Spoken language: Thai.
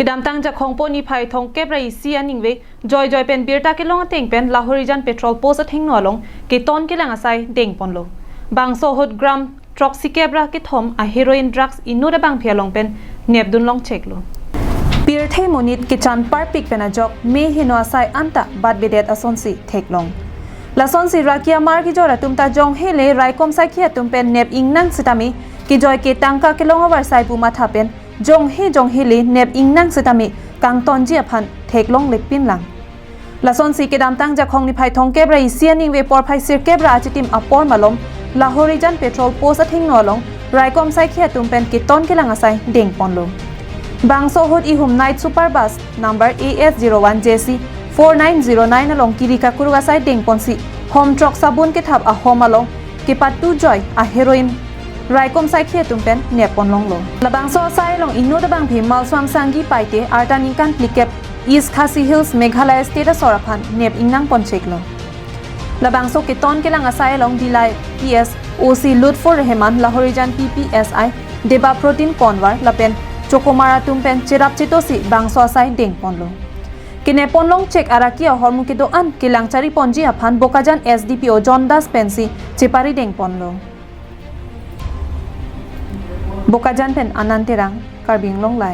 กิดามตั้งจากของปนิภัยทองเก็บไรเสียนิงเวจอยเป็นเบียร์ตากิลงเต็งเป็นลาฮอริจันเปโตรโพสทิ้งหนัวลงกิตอนกิลังอาศัยเด้งปนลงบางโซฮดกรัมทรอกซิเก็บรากิทอมอะเฮโรอีนดรักส์อินูดะบางเพียลงเป็นเนียบดุนลงเช็คลงเบียร์เทมนิดกิจันปาร์ปิกเป็นอาจอกเมฮิโนอาศัยอันตะบัดเบเดตอสอนซีเทคลงลาซอนซีรากิอามาร์กิจอระตุมตาจงเฮเลไรคอมไซเคียตุมเป็นเนบอิงนังสตามิกิจอยเกตังกากิลงอวาร์ไซปูมาทาเป็นจงเฮเลเนบอิงนังสตามิกังตอนเจียพันเทคลงเล็กปิ้นหลังลาซอนซีเกดามตั้งจากของนิภัยทองเก็บไรเซียนิงเวปอร์ไพซิร์เก็บราจิติมอปอร์มาลมลาฮอริจันเปโตรโพสทิ้งหนัวลงไรคอมไซเคียตุมเป็นกิตอนกิลังอาศัยเด้งปอนลงบางโซฮดอีหุมไนท์ซูเปอร์บัส number AS01JC 4909นลงกิริกาคุรุกาไซเด้งปอนซีโฮมทรอกซาบุนกิทับอะโฮมาลงกิปัตตูจอยอะเฮโรอีนไรคอมไซเคียตุมเป็นเนียปอนลงลงละบางโซไซลงอินูดะบางพิมัลสวามสังกีไปเตอาร์ตานิกันพลิเก็บอีสคาซีฮิลส์เมฆาลายสเตตสอรพันเนียบอิงนังปอนเช็คลงละบางโซกิตอนกิลังอาศัยลงดีไล PS OC ลุดฟอร์เรฮมันลาฮอริจัน PPSI เดบาโปรตีนคอนวาร์ละเป็นโจโคมาราตุมเป็นเจรับจิโตสิบางโซไซเด้งปอนลงกินเนปอนลงเช็คอารากิอาฮอร์มุกิโดอันกิลังชาริปอนจีอพันโบกาจัน SDPO จอนดัสเป็นซีเจปาริเด้งปอนลงโบกาจันเป็นอนันติรังการบิงลงไหล